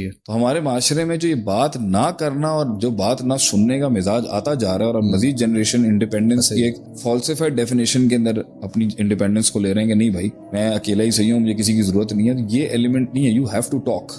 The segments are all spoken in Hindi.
तो हमारे माशरे में जो ये बात ना करना और जो बात ना सुनने का मिजाज आता जा रहा है, और अब मजीद जनरेशन इंडिपेंडेंस की एक फॉल्सिफाइड डेफिनेशन के अंदर अपनी इंडिपेंडेंस को ले रहे हैं कि नहीं भाई मैं अकेला ही सही हूँ, मुझे किसी की जरूरत नहीं है। ये एलिमेंट नहीं है, यू हैव टू टॉक।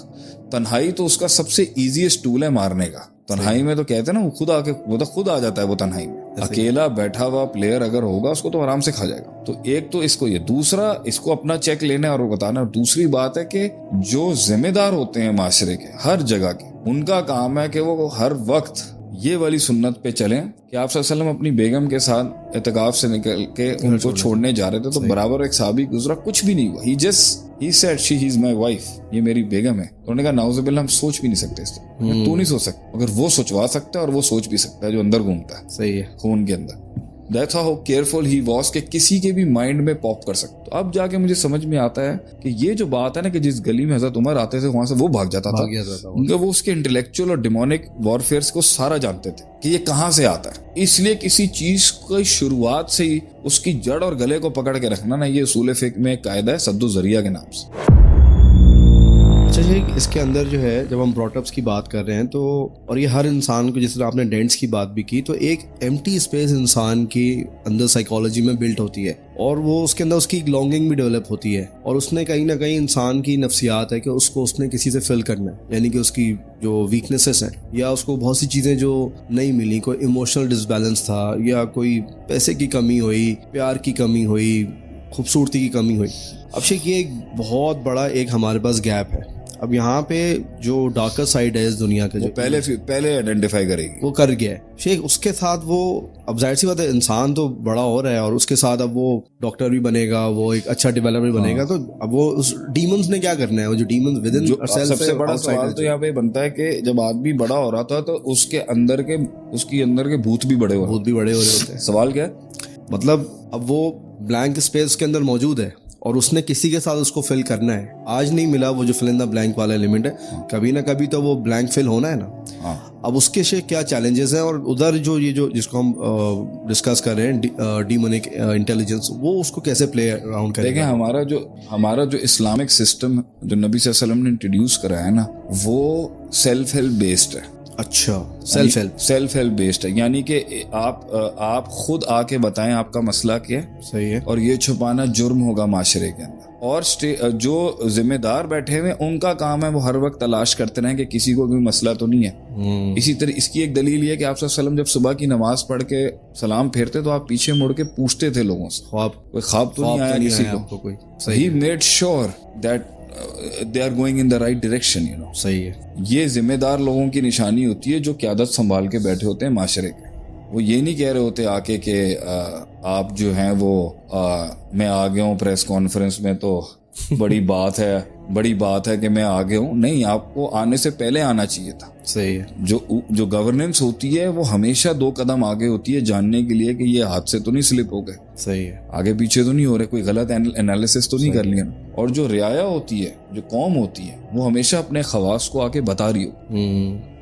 तन्हाई तो उसका सबसे ईजीएस्ट टूल है मारने का। तन्हाई में तो कहते हैं ना, वो खुद आके वो तो खुद आ जाता है वो तन्हाई में। अकेला बैठा हुआ प्लेयर अगर होगा उसको तो आराम से खा जाएगा। तो एक तो इसको ये, दूसरा इसको अपना चेक लेना और बताना। दूसरी बात है कि जो जिम्मेदार होते हैं माशरे के हर जगह के, उनका काम है कि वो हर वक्त ये वाली सुन्नत पे चलें कि आप सल्लल्लाहु अलैहि वसल्लम अपनी बेगम के साथ इत्काफ से निकल के उनको छोड़ने जा रहे थे, तो बराबर एक साहबी गुजरा, कुछ भी नहीं हुआ। He said she is my wife, ये मेरी बेगम है। तो उन्होंने कहा नाउजुबिल्लाह हम सोच भी नहीं सकते इस तरह। तू नहीं सोच सकता, अगर वो सोचवा सकता है और वो सोच भी सकता है जो अंदर घूमता है, सही है, खून के अंदर। That's how careful he was कि किसी के भी माइंड में पॉप कर सकता। तो अब जाके मुझे समझ में आता है कि ये जो बात है ना कि जिस गली में हजरत उमर आते थे वहां से वो भाग जाता था, उनका वो उसके इंटेलेक्चुअल और डिमोनिक वॉरफेयर्स को सारा जानते थे कि ये कहाँ से आता है। इसलिए किसी चीज की शुरुआत से ही उसकी जड़ और गले को पकड़ के रखना ना, ये उसूल फिक़्ह में एक कायदा है सद्दु ज़रिया के नाम से। अच्छा जी, इसके अंदर जो है जब हम ब्रॉटअप्स की बात कर रहे हैं तो, और ये हर इंसान को, जिस तरह आपने डेंट्स की बात भी की, तो एक एम्प्टी स्पेस इंसान की अंदर साइकोलॉजी में बिल्ट होती है और वो उसके अंदर उसकी लॉन्गिंग भी डेवलप होती है। और उसने कहीं ना कहीं इंसान की नफ्सियात है कि उसको उसने किसी से फिल करना है, यानी कि उसकी जो वीकनेसेस हैं या उसको बहुत सी चीज़ें जो नहीं मिली, कोई इमोशनल डिसबैलेंस था या कोई पैसे की कमी हुई, प्यार की कमी हुई, खूबसूरती की कमी हुई। अब शेख ये एक बहुत बड़ा एक हमारे पास गैप है। अब यहाँ पे जो डार्कर साइड है इस दुनिया का, जो पहले आइडेंटिफाई करेगी, वो कर गया है शेख। उसके साथ वो, अब जाहिर सी बात है इंसान तो बड़ा हो रहा है और उसके साथ अब वो डॉक्टर भी बनेगा, वो एक अच्छा डेवलपर बनेगा। तो अब वो उस डीमंस ने क्या करना है, वो जो डीमंस विद इन सबसे बड़ा सवाल तो यहाँ पे बनता है कि जब आदमी बड़ा हो रहा था तो उसके अंदर के भूत भी बड़े हो रहे होते हैं। सवाल क्या है, मतलब अब वो ब्लैंक स्पेस के अंदर मौजूद है और उसने किसी के साथ उसको फिल करना है। आज नहीं मिला वो जो फिल इन द ब्लैंक वाला एलिमेंट है, कभी ना कभी तो वो ब्लैंक फिल होना है ना। अब उसके शेख क्या चैलेंजेस हैं, और उधर जो ये जो जिसको हम डिस्कस कर रहे हैं डीमोनिक इंटेलिजेंस, वो उसको कैसे प्ले अराउंड करेगा। देखें, हमारा जो इस्लामिक सिस्टम जो नबी सल्लल्लाहु अलैहि वसल्लम ने इंट्रोड्यूस करा है ना, वो सेल्फ हेल्प बेस्ड है। अच्छा, सेल्फ हेल्प बेस्ड है, यानी कि आप खुद आके बताएं आपका मसला क्या है, सही है, और ये छुपाना जुर्म होगा माशरे के अंदर। और जो जिम्मेदार बैठे हुए उनका काम है वो हर वक्त तलाश करते रहें कि किसी को भी मसला तो नहीं है। इसी तरह इसकी एक दलील ये कि आप सल्लल्लाहु अलैहि वसल्लम जब सुबह की नमाज पढ़ के सलाम फेरते तो आप पीछे मुड़ के पूछते थे लोगों से, कोई ख्वाब तो नहीं आया किसी को, कोई। He made sure that they are going in the right direction, you know। सही है। ये जिम्मेदार लोगों की निशानी होती है जो क़यादत संभाल के बैठे होते हैं माशरे के। वो ये नहीं कह रहे होते आके कि आप जो हैं वो मैं आ गया हूँ प्रेस कॉन्फ्रेंस में तो बड़ी बात है कि मैं आ गया हूँ। नहीं, आपको आने से पहले आना चाहिए था। सही है। जो गवर्नेंस होती है वो हमेशा 2 कदम आगे होती है जानने के लिए कि ये हाथ से तो नहीं स्लिप हो गए, सही है, आगे पीछे तो नहीं हो रहे, कोई गलत एनालिसिस तो नहीं कर लिया। और जो रियाया होती है, जो कौम होती है, वो हमेशा अपने खवास को आके बता रही हो।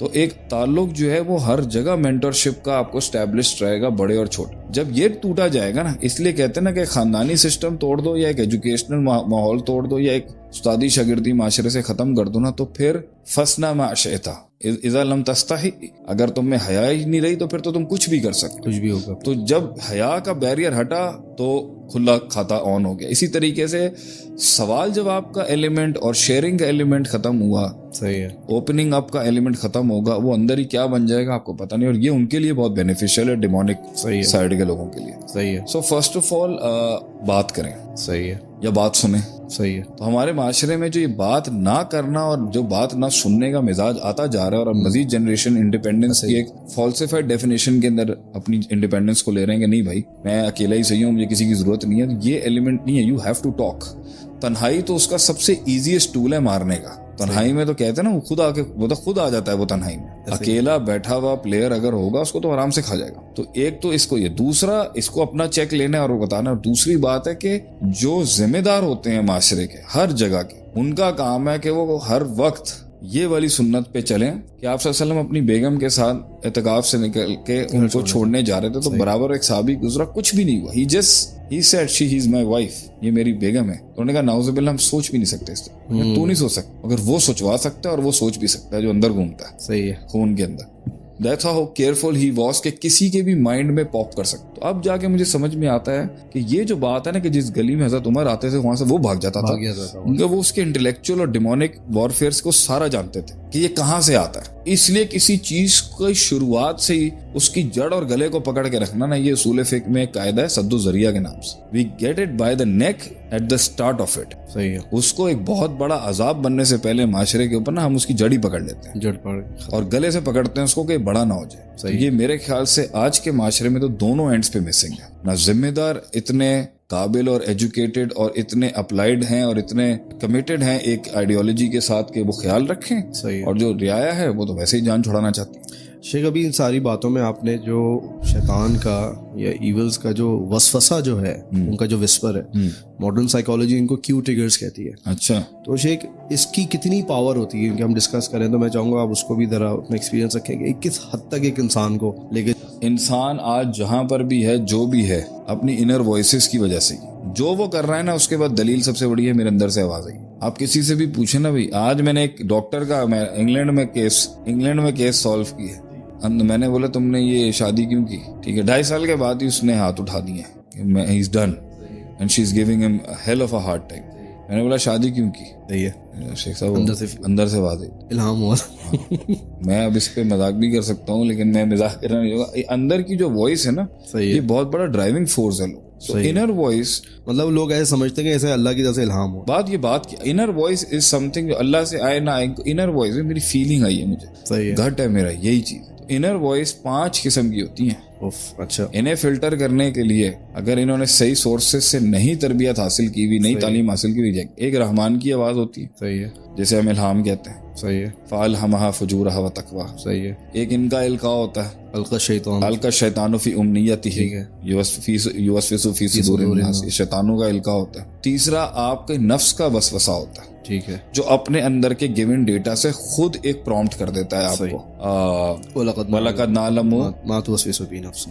तो एक ताल्लुक जो है वो हर जगह मेंटरशिप का आपको स्टैब्लिश्ड रहेगा, बड़े और छोटे। जब ये टूटा जाएगा ना, इसलिए कहते हैं ना कि खानदानी सिस्टम तोड़ दो या एक एजुकेशनल माहौल तोड़ दो या एक उस्तादी शागिर्दी माशरे से खत्म कर दो ना, तो फिर फसना माशेता इज़ा लम तस्ताही, अगर तुम में हया ही नहीं रही तो फिर तो तुम कुछ भी कर सकते, कुछ भी होगा। तो जब हया का बैरियर हटा तो खुला खाता ऑन हो गया। इसी तरीके से सवाल जवाब का एलिमेंट और शेयरिंग का एलिमेंट खत्म हुआ, सही है, ओपनिंग अप का एलिमेंट खत्म होगा, वो अंदर ही क्या बन जाएगा आपको पता नहीं। और ये उनके लिए बहुत बेनिफिशियल है, डिमोनिक साइड के लोगों के लिए। सही है। सो फर्स्ट ऑफ ऑल बात करें, सही है, या बात सुने, सही है। तो हमारे माशरे में जो ये बात ना करना और जो बात ना सुनने का मिजाज आता जा रहा है, और अब मजीद जनरेशन इंडिपेंडेंस की एक फॉल्सिफाइड डेफिनेशन के अंदर अपनी इंडिपेंडेंस को ले रहे हैं कि नहीं भाई मैं अकेला ही सही हूँ, मुझे किसी की जरूरत नहीं है। ये एलिमेंट नहीं है, यू हैव टू टॉक। तन्हाई तो उसका सबसे ईजीएस्ट टूल है मारने का। तन्हाई में तो कहते हैं ना, वो तो खुद आ जाता है वो तन्हाई में। अकेला बैठा हुआ प्लेयर अगर होगा उसको तो आराम से खा जाएगा। तो एक तो इसको ये, दूसरा इसको अपना चेक लेना और बताना। दूसरी बात है कि जो जिम्मेदार होते हैं माशरे के हर जगह के, उनका काम है कि वो हर वक्त ये वाली सुन्नत पे चलें कि आप सल्लल्लाहु अलैहि वसल्लम अपनी बेगम के साथ इत्काफ से निकल के उनको छोड़ने जा रहे थे, तो बराबर एक साहबी गुजरा, कुछ भी नहीं हुआ, he said she is my wife, ये मेरी बेगम है। तो उन्होंने कहा नाउजुबिल्लाह, हम सोच भी नहीं सकते इस तरह। तू नहीं सोच सकता, अगर वो सोचवा सकता है और वो सोच भी सकता है जो अंदर घूमता है, सही है, खून के अंदर। That's how careful he was कि किसी के भी माइंड में पॉप कर सकते। तो अब जाके मुझे समझ में आता है कि ये जो बात है ना कि जिस गली में हजरत उमर आते थे वहां से वो भाग जाता था, उनका वो उसके इंटेलेक्चुअल और डिमोनिक वॉरफेयर को सारा जानते थे कि ये कहाँ से आता है। इसलिए किसी चीज की शुरुआत से ही उसकी जड़ और गले को पकड़ के रखना ना, ये उसूल फिक में एक कायदा है सद्दु जरिया के नाम से। We get it by the neck at the start of it. सही है। उसको एक बहुत बड़ा अजाब बनने से पहले माशरे के ऊपर ना हम उसकी जड़ी पकड़ लेते हैं, जड़ पकड़, और गले से पकड़ते हैं उसको कि बड़ा ना हो जाए। सही। ये मेरे ख्याल से आज के माशरे में तो दोनों एंड्स पे मिसिंग है। ना जिम्मेदार इतने काबिल और एजुकेटेड और इतने अप्लाइड हैं और इतने कमिटेड हैं एक आइडियोलॉजी के साथ कि वो ख्याल रखें। सही। और जो रियाया है वो तो वैसे ही जान छुड़ाना चाहती है। शेख, अभी इन सारी बातों में आपने जो शैतान का या इवल्स का जो वसवसा जो है, उनका जो विस्पर है, मॉडर्न साइकोलॉजी इनको क्यू ट्रिगर्स कहती है। अच्छा, तो शेख, इसकी कितनी पावर होती है कि हम डिस्कस करें, तो मैं चाहूंगा आप उसको भी जरा अपना एक्सपीरियंस रखेंगे, किस हद तक एक इंसान को लेके। इंसान आज जहां पर भी है, जो भी है, अपनी इनर वॉइसेस की वजह से जो वो कर रहा है ना, उसके बाद दलील सबसे बड़ी है, मेरे अंदर से आवाज आई। आप किसी से भी पूछे ना भाई, आज मैंने एक डॉक्टर का मैं इंग्लैंड में केस सॉल्व की है। मैंने बोला तुमने ये शादी क्यों की? ठीक है, 2.5 साल के बाद ही उसने हाथ उठा दिए, he is done and she is giving him hell of a hard time. मैंने बोला शादी क्यों की? सही है, शेख साहब अंदर से आवाज आई, इल्हाम हुआ। मैं अब इस पे मजाक भी कर सकता हूँ, लेकिन मैं मजाक करना नहीं होगा। अंदर की जो वॉइस है ना, ये बहुत बड़ा ड्राइविंग फोर्स है। इनर वॉइस, मतलब लोग ऐसे समझते हैं कि ऐसे अल्लाह की तरफ से इल्हाम हो। बात की इनर वॉइस इज समथिंग जो अल्लाह से आए ना आए, इनर वॉइस है, मेरी फीलिंग आई है, मुझे सही है, घट है मेरा, यही चीज। इनर वॉइस 5 किस्म की होती हैं। अच्छा। इन्हें फिल्टर करने के लिए अगर इन्होंने सही सोर्सेज से नहीं तरबियत हासिल की हुई, नहीं तालीम हासिल की हुई, एक रहमान की आवाज होती है, सही है, जैसे हम इल्हाम कहते हैं, सही है, फ़अल्हमहा फ़ुजूरहा व तक़वा, सही है। एक इनका इल्का होता है, अलका शैतानु फी उम्नियतिही युवस्विसु फी सुदूरिन नास, शैतानों का इल्का होता है। तीसरा आपके नफ्स का वसवसा होता है, ठीक है, जो अपने अंदर के गिवन डेटा से खुद एक प्रॉम्प्ट कर देता है आपको। वलक़द नअलमु मा तुवस्विसु बिही नफ्सु,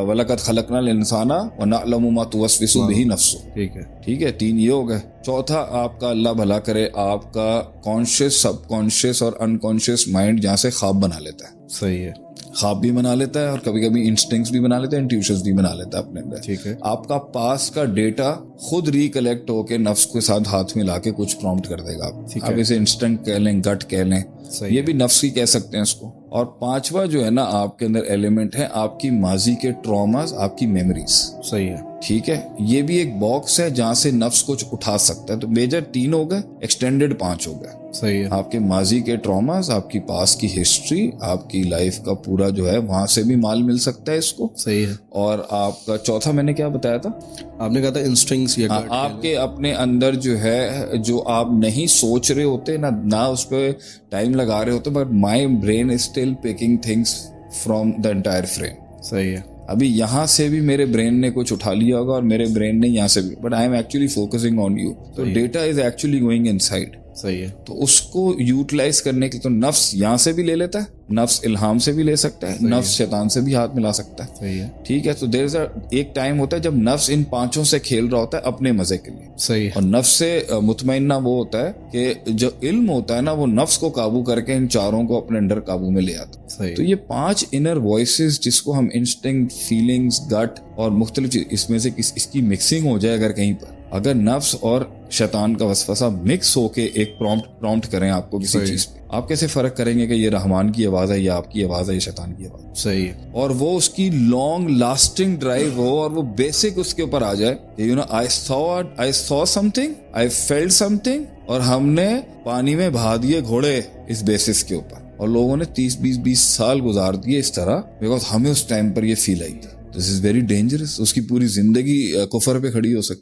वलक़द खलक़नल इंसाना व नअलमु मा तुवस्विसु बिही नफ्सु। ठीक है, 3 ये हो गए। चौथा आपका, अल्लाह भला करे, आपका कॉन्शियस, सबकॉन्शियस और अनकॉन्शियस माइंड जहाँ से ख्वाब बना लेता है। सही है, ख्वाब भी बना लेता है और कभी कभी इंस्टिंक्ट्स भी बना लेता है, इंट्यूशंस भी बना लेता है अपने अंदर। ठीक है। आपका पास का डेटा खुद रिकलेक्ट होके नफ्स के साथ हाथ में लाके कुछ प्रॉम्प्ट कर देगा। आप इसे इंस्टिंक्ट कह लें, गट कह लें, ये भी नफ्स ही कह सकते हैं इसको। और 5वां जो है ना आपके अंदर एलिमेंट है, आपकी माजी के ट्रॉमास, आपकी मेमोरीज। सही है, ठीक है, ये भी एक बॉक्स है जहां से नफ्स कुछ उठा सकता है। तो मेजर 3 हो गए, एक्सटेंडेड 5 हो गए। सही है। आपके माजी के ट्रॉमास, आपकी पास की हिस्ट्री, आपकी लाइफ का पूरा जो है, वहां से भी माल मिल सकता है इसको। सही है। और आपका चौथा मैंने क्या बताया था? आपने कहा था इंस्टिंक्ट्स, या आपके अपने अंदर जो है, जो आप नहीं सोच रहे होते ना उस पर टाइम लगा रहे होते, but my brain is still picking things from the entire frame. सही है। अभी यहाँ से भी मेरे ब्रेन ने कुछ उठा लिया होगा और मेरे ब्रेन ने यहाँ से भी, but I am actually focusing on you. तो data is actually going inside. सही है। तो उसको यूटिलाइज करने के लिए तो नफ्स यहाँ से भी ले लेता है, नफ्स इल्हाम से भी ले सकता है, नफ्स शैतान से भी हाथ मिला सकता है। सही है। ठीक है, तो देयर इज एक टाइम होता है जब नफ्स इन 5 से खेल रहा होता है अपने मजे के लिए। सही है। और नफ्स से मुतमइन्ना वो होता है कि जो इल्म होता है ना, वो नफ्स को काबू करके इन 4 को अपने अंडर काबू में ले आता है। सही। तो ये 5 इनर वॉइसेस, जिसको हम इंस्टिंक्ट, फीलिंग्स, गट और मुख्तलिफ चीज, इसमें से इसकी मिक्सिंग हो जाए अगर कहीं पर, अगर नफ्स और शैतान का वसवसा मिक्स होके एक प्रॉम्प्ट करें आपको किसी चीज पे, आप कैसे फर्क करेंगे कि ये रहमान की आवाज है, या आपकी आवाज है, या शैतान की आवाज? सही है। और वो उसकी लॉन्ग लास्टिंग ड्राइव हो और वो बेसिक उसके ऊपर आ जाए, you know, I saw something, I felt something, और हमने पानी में बहा दिए घोड़े इस बेसिस के ऊपर, और लोगों ने 30-20 साल गुजार दिए इस तरह, बिकॉज हमें उस टाइम पर ये फील आई थी। This is very dangerous. उसकी पूरी जिंदगी कुफर पे खड़ी हो सकती है।